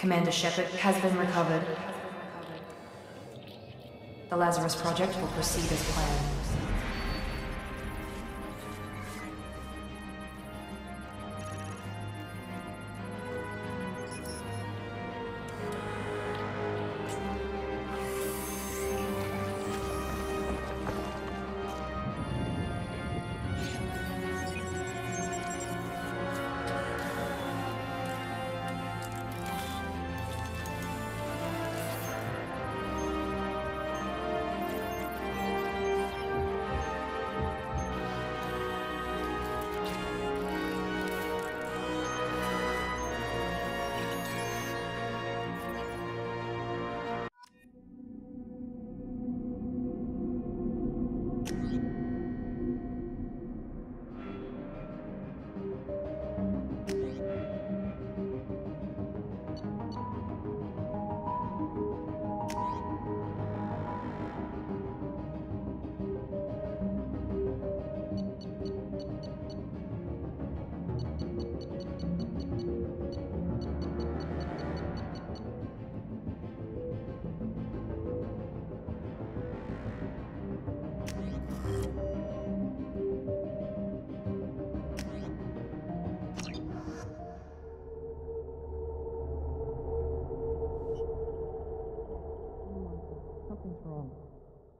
Commander Shepard has been recovered. The Lazarus Project will proceed as planned.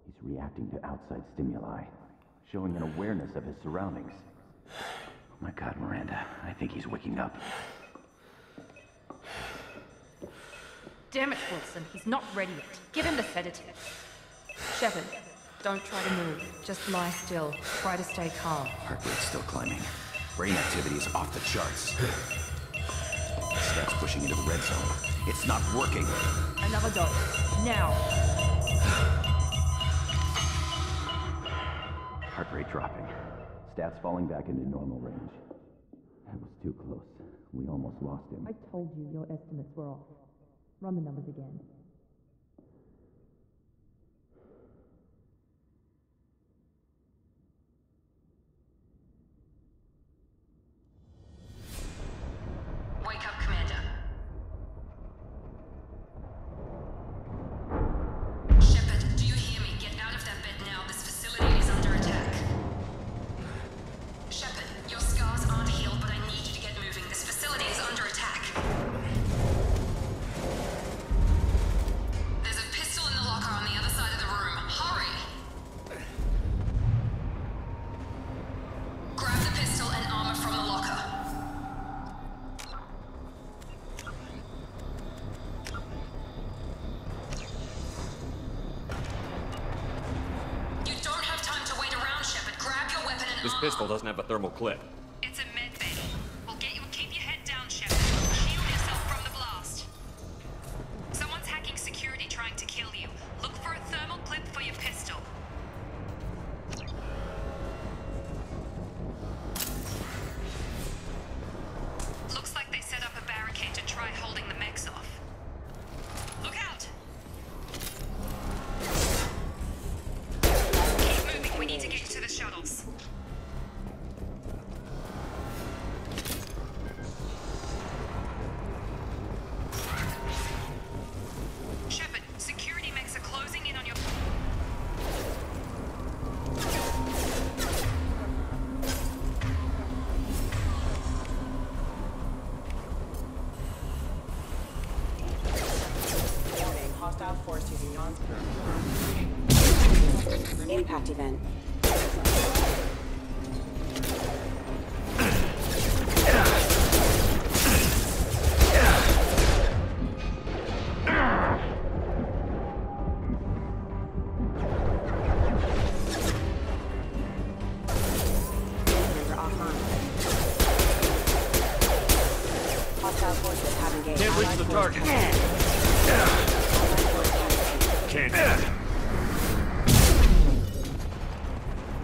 He's reacting to outside stimuli, showing an awareness of his surroundings. Oh my God, Miranda, I think he's waking up. Damn it, Wilson, he's not ready yet. Give him the sedative. Shepard, don't try to move. Just lie still. Try to stay calm. Heart rate's still climbing. Brain activity is off the charts. Stats pushing into the red zone. It's not working. Another dose. Now. Heart rate dropping. Stats falling back into normal range. That was too close. We almost lost him. I told you your estimates were off. Run the numbers again. Wake up, Commander. Shepard, do you hear me? Get out of that bed now. This facility is under attack. Shepard, your scars aren't healed, but I need you to get moving. This facility is under attack. There's a pistol in the locker on the other side of the room. Hurry! Grab the pistol and armor from the locker. You don't have time to wait around, Shepard. Grab your weapon and This armor. pistol doesn't have a thermal clip. It's a med bay. We'll get you. Keep your head down, Shepard. Shield yourself from the blast. Someone's hacking security trying to kill you. Look for a thermal clip for your pistol. Looks like they set up a barricade to try holding the mechs off. Look out! Keep moving. We need to get to the shuttles. Shepard, security mechs are closing in on your... Warning, hostile force using impact event. You're offline. Hostile forces have engaged. Can't reach the target. Can't.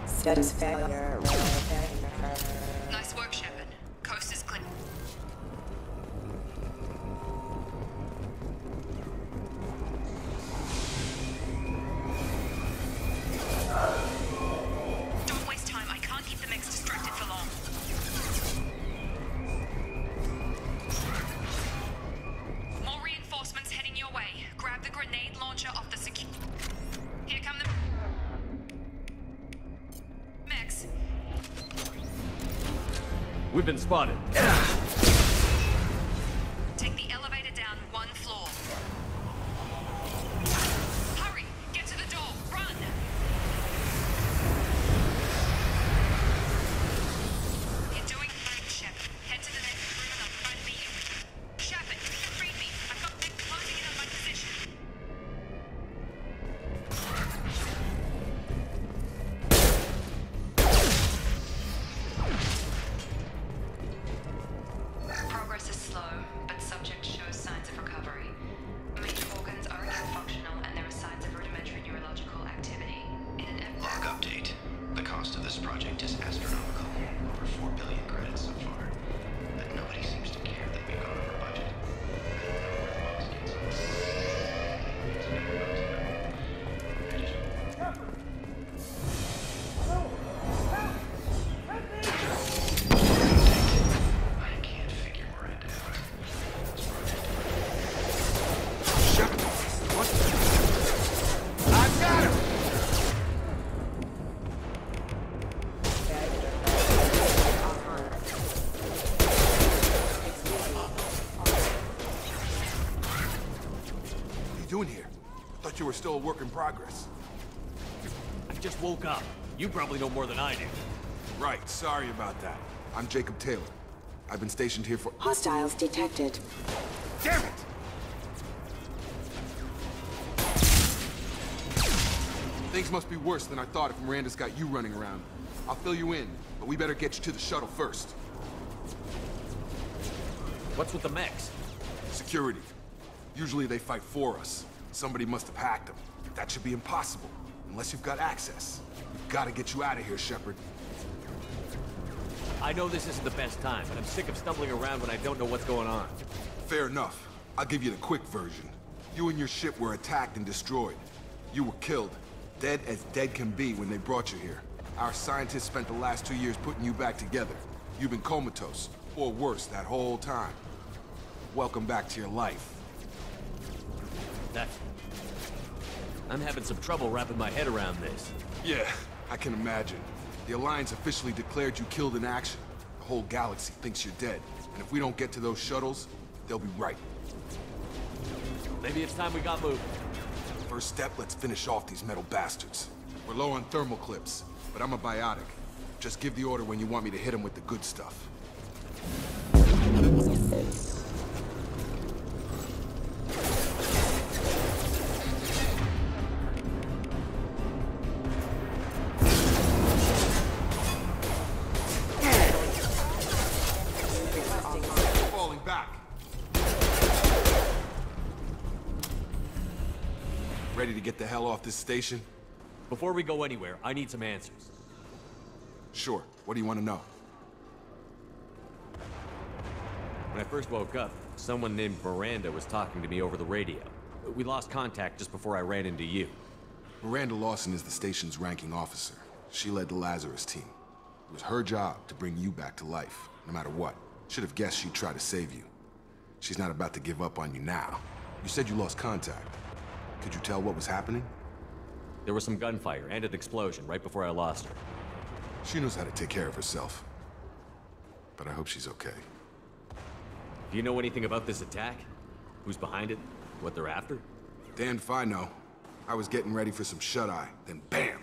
Status failure. Nice work, Shepard. Coast is clear. Don't waste time. I can't keep the mechs distracted for long. More launcher off the Here come the mechs. We've been spotted. Take the elevator down 1 floor. Hurry! Get to the door! Run! You're doing fine, Shepard. Head to the next room and I'll try to beat you. Shepard, read me. I've got men closing in on my position. Progress is slow, but subject shows signs of recovery. Major organs are again functional, and there are signs of rudimentary neurological activity. In an Log update. The cost of this project is astronomical. Over 4 billion credits so far. But nobody seems to care that we've gone over budget. I don't know where the boss I can't figure Miranda out. This project. Shepard! What? I've got him! What are you doing here? Thought you were still a work in progress. I just woke up. You probably know more than I do. Right, sorry about that. I'm Jacob Taylor. I've been stationed here for— Hostiles detected. Damn it! Things must be worse than I thought if Miranda's got you running around. I'll fill you in, but we better get you to the shuttle first. What's with the mechs? Security. Usually they fight for us. Somebody must have hacked them. That should be impossible, unless you've got access. We've got to get you out of here, Shepard. I know this isn't the best time, but I'm sick of stumbling around when I don't know what's going on. Fair enough. I'll give you the quick version. You and your ship were attacked and destroyed. You were killed. Dead as dead can be when they brought you here. Our scientists spent the last 2 years putting you back together. You've been comatose, or worse, that whole time. Welcome back to your life. I'm having some trouble wrapping my head around this. Yeah, I can imagine. The Alliance officially declared you killed in action. The whole galaxy thinks you're dead. And if we don't get to those shuttles, they'll be right. Maybe it's time we got moving. First step, let's finish off these metal bastards. We're low on thermal clips, but I'm a biotic. Just give the order when you want me to hit them with the good stuff. Falling back. Ready to get the hell off this station? Before we go anywhere, I need some answers. Sure. What do you want to know? When I first woke up, someone named Miranda was talking to me over the radio. We lost contact just before I ran into you. Miranda Lawson is the station's ranking officer. She led the Lazarus team. It was her job to bring you back to life, no matter what. Should have guessed she'd try to save you. She's not about to give up on you now. You said you lost contact. Could you tell what was happening? There was some gunfire and an explosion right before I lost her. She knows how to take care of herself. But I hope she's okay. Do you know anything about this attack? Who's behind it? What they're after? Damned if I know. I was getting ready for some shut-eye, then bam!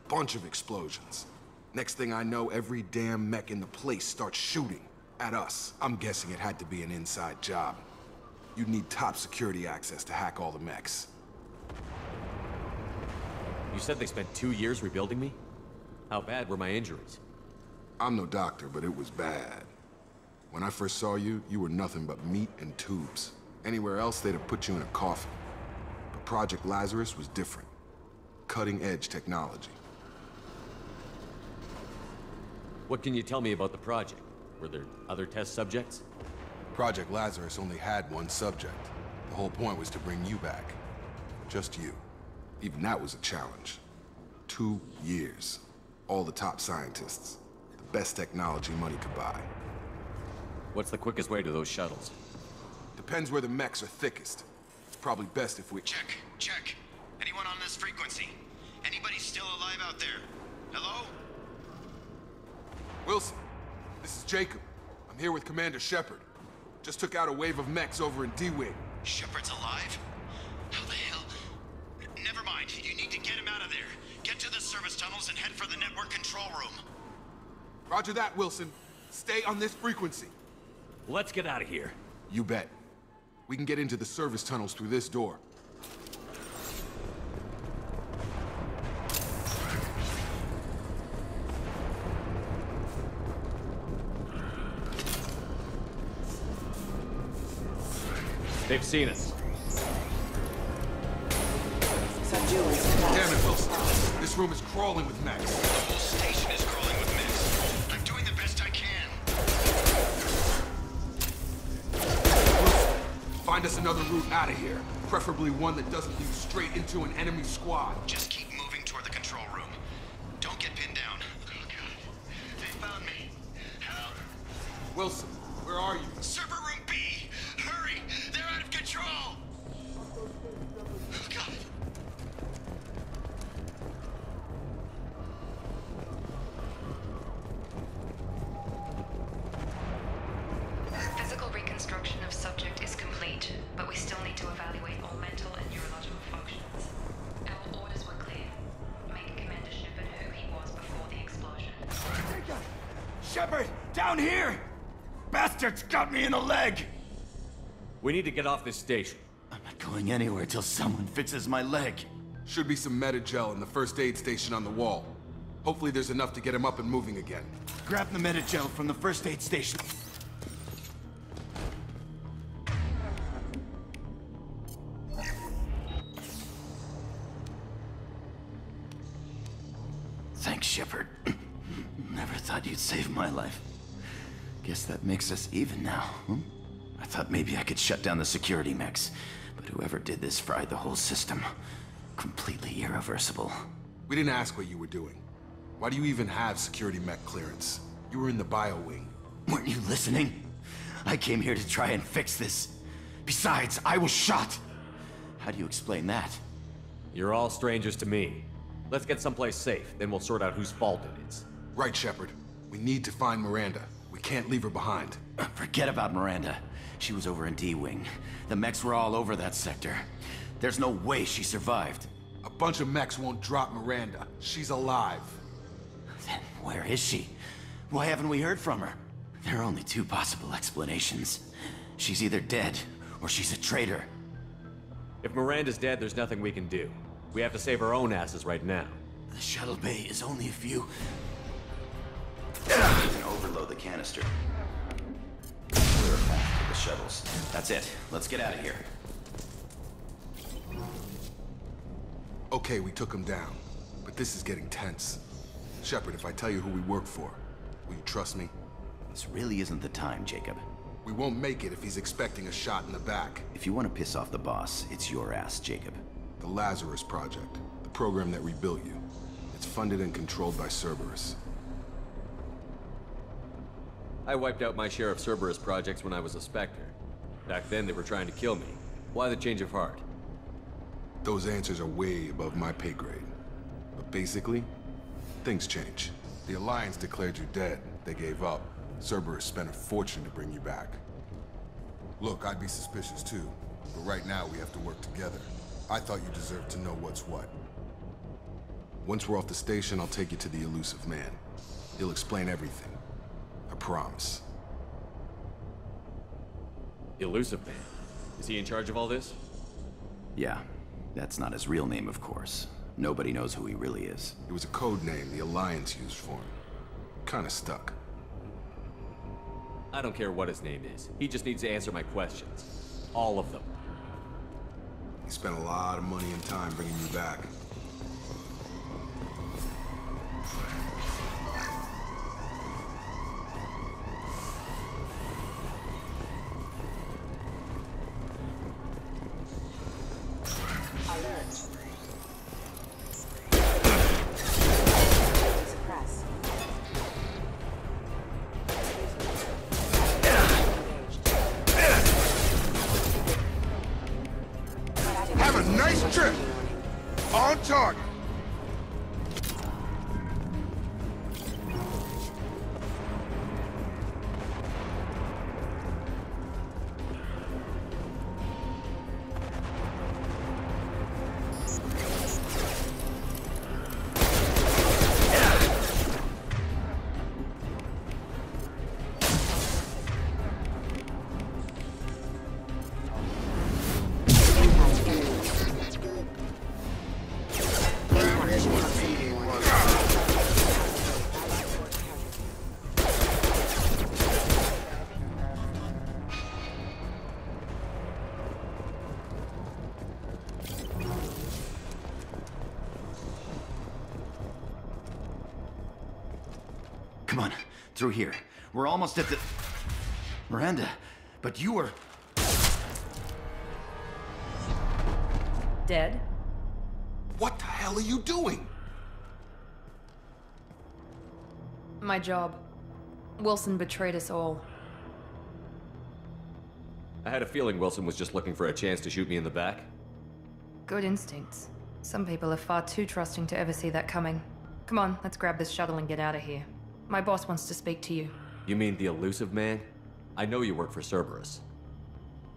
Bunch of explosions. Next thing I know, every damn mech in the place starts shooting at us. I'm guessing it had to be an inside job. You'd need top security access to hack all the mechs. You said they spent 2 years rebuilding me? How bad were my injuries? I'm no doctor, but it was bad. When I first saw you, you were nothing but meat and tubes. Anywhere else, they'd have put you in a coffin. But Project Lazarus was different. Cutting-edge technology. What can you tell me about the project? Were there other test subjects? Project Lazarus only had one subject. The whole point was to bring you back. Just you. Even that was a challenge. 2 years. All the top scientists. The best technology money could buy. What's the quickest way to those shuttles? Depends where the mechs are thickest. It's probably best if we— Check. anyone on this frequency? Anybody still alive out there? Hello? Wilson, this is Jacob. I'm here with Commander Shepard. Just took out a wave of mechs over in D-Wing. Shepard's alive? How the hell? Never mind. You need to get him out of there. Get to the service tunnels and head for the network control room. Roger that, Wilson. Stay on this frequency. Let's get out of here. You bet. We can get into the service tunnels through this door. They've seen us. Damn it, Wilson. This room is crawling with mechs. The whole station is crawling with mechs. I'm doing the best I can. Wilson, find us another route out of here. Preferably one that doesn't lead straight into an enemy squad. Just keep moving toward the control room. Don't get pinned down. Oh, God. They found me. Help. Wilson, where are you? Server room B! Hurry! They're out of control! Oh, God. Physical reconstruction of subject is complete, but we still need to evaluate all mental and neurological functions. Our orders were clear. Make Commander Shepard who he was before the explosion. Shepard, down here! Bastards got me in the leg! We need to get off this station. I'm not going anywhere till someone fixes my leg. Should be some Metagel in the first aid station on the wall. Hopefully there's enough to get him up and moving again. Grab the Metagel from the first aid station. Thanks, Shepard. Never thought you'd save my life. Guess that makes us even now, huh? I thought maybe I could shut down the security mechs, but whoever did this fried the whole system. Completely irreversible. We didn't ask what you were doing. Why do you even have security mech clearance? You were in the bio wing. Weren't you listening? I came here to try and fix this. Besides, I was shot. How do you explain that? You're all strangers to me. Let's get someplace safe, then we'll sort out whose fault it is. Right, Shepard. We need to find Miranda. We can't leave her behind. Forget about Miranda. She was over in D-Wing. The mechs were all over that sector. There's no way she survived. A bunch of mechs won't drop Miranda. She's alive. Then where is she? Why haven't we heard from her? There are only two possible explanations. She's either dead, or she's a traitor. If Miranda's dead, there's nothing we can do. We have to save our own asses right now. The shuttle bay is only a few... And overload the canister. Clear a path to the shuttles. That's it. Let's get out of here. Okay, we took him down. But this is getting tense. Shepard, if I tell you who we work for, will you trust me? This really isn't the time, Jacob. We won't make it if he's expecting a shot in the back. If you want to piss off the boss, it's your ass, Jacob. The Lazarus Project. The program that rebuilt you. It's funded and controlled by Cerberus. I wiped out my share of Cerberus projects when I was a Spectre. Back then, they were trying to kill me. Why the change of heart? Those answers are way above my pay grade. But basically, things change. The Alliance declared you dead. They gave up. Cerberus spent a fortune to bring you back. Look, I'd be suspicious too. But right now, we have to work together. I thought you deserved to know what's what. Once we're off the station, I'll take you to the elusive man. He'll explain everything. I promise. Elusive Man? Is he in charge of all this? Yeah. That's not his real name, of course. Nobody knows who he really is. It was a code name the Alliance used for him. Kinda stuck. I don't care what his name is. He just needs to answer my questions. All of them. He spent a lot of money and time bringing you back. Suppress. Have a nice trip! On target! Come on, through here. We're almost at the... Miranda, but you were... Dead? What the hell are you doing? My job. Wilson betrayed us all. I had a feeling Wilson was just looking for a chance to shoot me in the back. Good instincts. Some people are far too trusting to ever see that coming. Come on, let's grab this shuttle and get out of here. My boss wants to speak to you. You mean the elusive man? I know you work for Cerberus.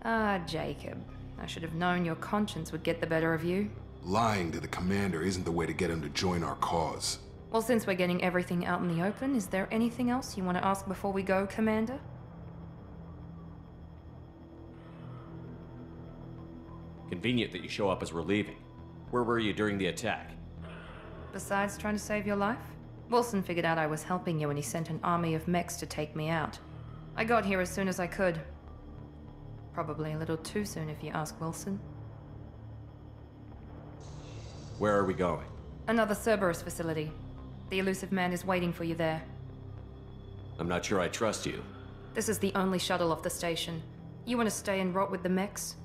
Ah, Jacob. I should have known your conscience would get the better of you. Lying to the commander isn't the way to get him to join our cause. Well, since we're getting everything out in the open, is there anything else you want to ask before we go, Commander? Convenient that you show up as we're leaving. Where were you during the attack? Besides trying to save your life? Wilson figured out I was helping you and he sent an army of mechs to take me out. I got here as soon as I could. Probably a little too soon if you ask Wilson. Where are we going? Another Cerberus facility. The elusive man is waiting for you there. I'm not sure I trust you. This is the only shuttle off the station. You want to stay and rot with the mechs?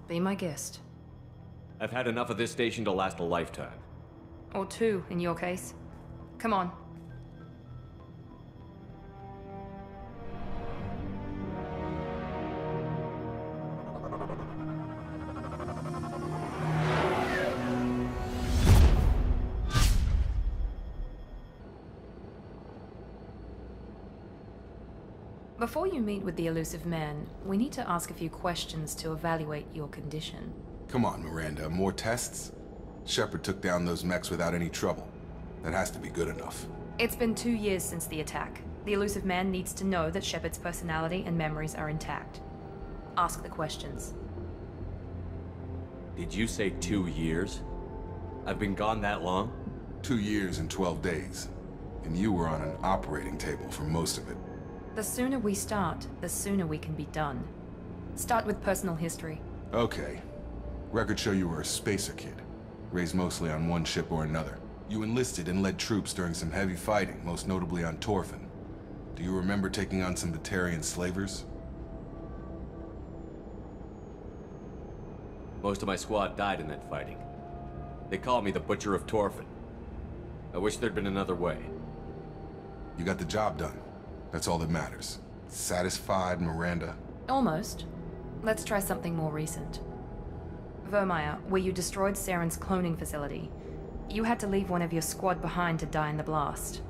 Be my guest. I've had enough of this station to last a lifetime. Or two, in your case. Come on. Before you meet with the elusive man, we need to ask a few questions to evaluate your condition. Come on, Miranda, more tests? Shepard took down those mechs without any trouble. That has to be good enough. It's been 2 years since the attack. The elusive man needs to know that Shepard's personality and memories are intact. Ask the questions. Did you say 2 years? I've been gone that long? 2 years and 12 days. And you were on an operating table for most of it. The sooner we start, the sooner we can be done. Start with personal history. Okay. Records show you were a spacer kid. Raised mostly on one ship or another. You enlisted and led troops during some heavy fighting, most notably on Torfin. Do you remember taking on some Batarian slavers? Most of my squad died in that fighting. They called me the Butcher of Torfin. I wish there'd been another way. You got the job done. That's all that matters. Satisfied, Miranda? Almost. Let's try something more recent. Vermeer, where you destroyed Saren's cloning facility. You had to leave one of your squad behind to die in the blast.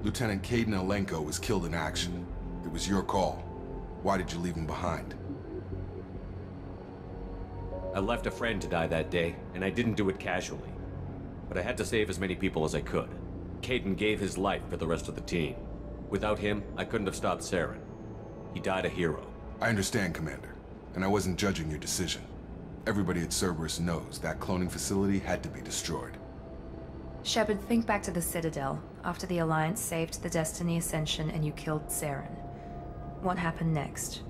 Lieutenant Caden Alenko was killed in action. It was your call. Why did you leave him behind? I left a friend to die that day, and I didn't do it casually. But I had to save as many people as I could. Caden gave his life for the rest of the team. Without him, I couldn't have stopped Saren. He died a hero. I understand, Commander. And I wasn't judging your decision. Everybody at Cerberus knows that cloning facility had to be destroyed. Shepard, think back to the Citadel, after the Alliance saved the Destiny Ascension and you killed Saren. What happened next?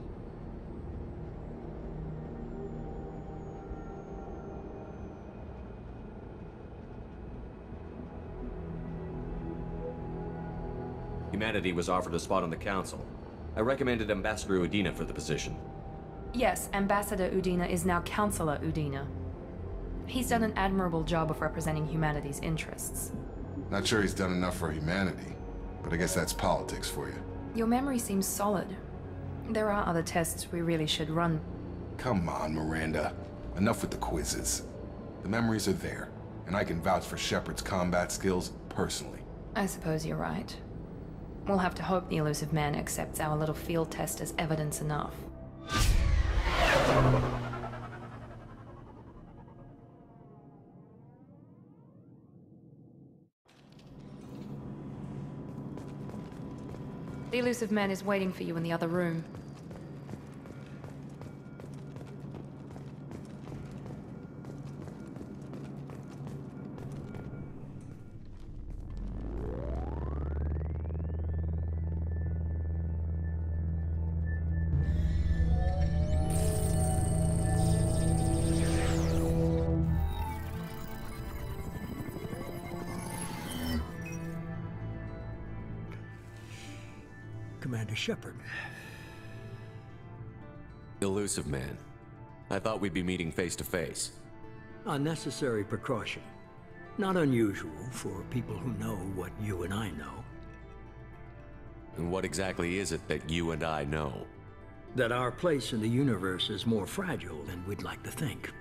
Humanity was offered a spot on the Council. I recommended Ambassador Udina for the position. Yes, Ambassador Udina is now Counselor Udina. He's done an admirable job of representing humanity's interests. Not sure he's done enough for humanity, but I guess that's politics for you. Your memory seems solid. There are other tests we really should run. Come on, Miranda. Enough with the quizzes. The memories are there, and I can vouch for Shepard's combat skills personally. I suppose you're right. We'll have to hope the elusive man accepts our little field test as evidence enough. The elusive man is waiting for you in the other room. Commander Shepard. Elusive man. I thought we'd be meeting face to face. A necessary precaution. Not unusual for people who know what you and I know. And what exactly is it that you and I know? That our place in the universe is more fragile than we'd like to think.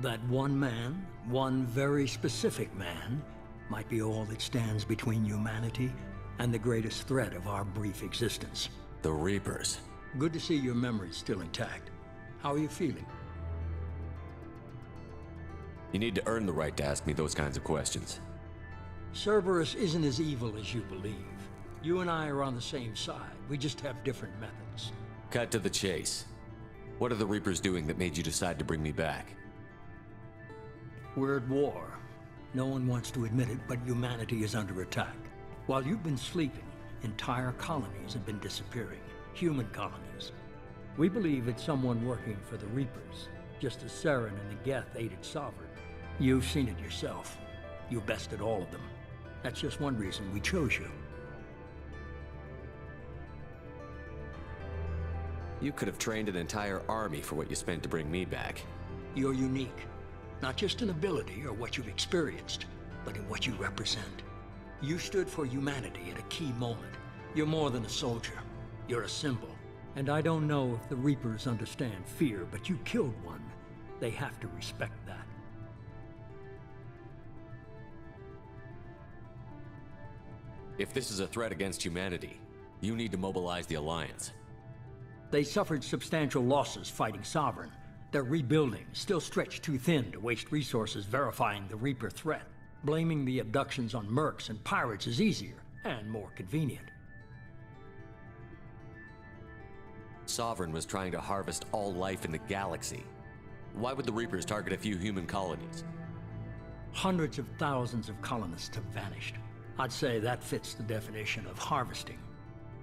That one man, one very specific man, might be all that stands between humanity and the greatest threat of our brief existence. The Reapers. Good to see your memory's still intact. How are you feeling? You need to earn the right to ask me those kinds of questions. Cerberus isn't as evil as you believe. You and I are on the same side. We just have different methods. Cut to the chase. What are the Reapers doing that made you decide to bring me back? We're at war. No one wants to admit it, but humanity is under attack. While you've been sleeping, entire colonies have been disappearing. Human colonies. We believe it's someone working for the Reapers, just as Saren and the Geth aided Sovereign. You've seen it yourself. You bested all of them. That's just one reason we chose you. You could have trained an entire army for what you spent to bring me back. You're unique. Not just in ability or what you've experienced, but in what you represent. You stood for humanity at a key moment. You're more than a soldier. You're a symbol. And I don't know if the Reapers understand fear, but you killed one. They have to respect that. If this is a threat against humanity, you need to mobilize the Alliance. They suffered substantial losses fighting Sovereign. They're rebuilding, still stretched too thin to waste resources verifying the Reaper threat. Blaming the abductions on mercs and pirates is easier and more convenient. Sovereign was trying to harvest all life in the galaxy. Why would the Reapers target a few human colonies? Hundreds of thousands of colonists have vanished. I'd say that fits the definition of harvesting.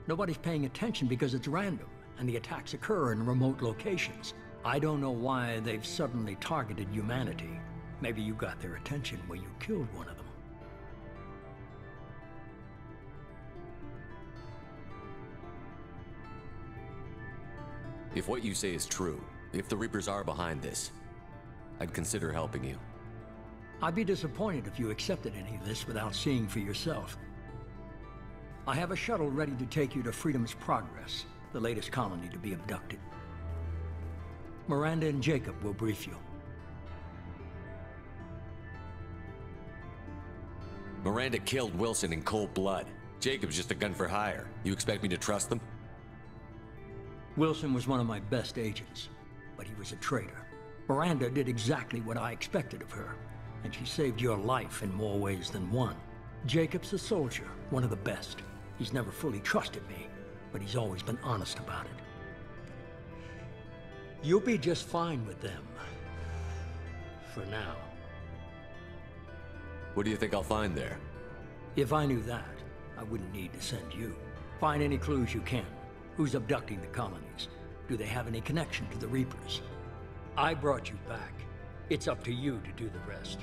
Nobody's paying attention because it's random, and the attacks occur in remote locations. I don't know why they've suddenly targeted humanity. Maybe you got their attention when you killed one of them. If what you say is true, if the Reapers are behind this, I'd consider helping you. I'd be disappointed if you accepted any of this without seeing for yourself. I have a shuttle ready to take you to Freedom's Progress, the latest colony to be abducted. Miranda and Jacob will brief you. Miranda killed Wilson in cold blood. Jacob's just a gun for hire. You expect me to trust them? Wilson was one of my best agents, but he was a traitor. Miranda did exactly what I expected of her, and she saved your life in more ways than one. Jacob's a soldier, one of the best. He's never fully trusted me, but he's always been honest about it. You'll be just fine with them. For now. What do you think I'll find there? If I knew that, I wouldn't need to send you. Find any clues you can. Who's abducting the colonies? Do they have any connection to the Reapers? I brought you back. It's up to you to do the rest.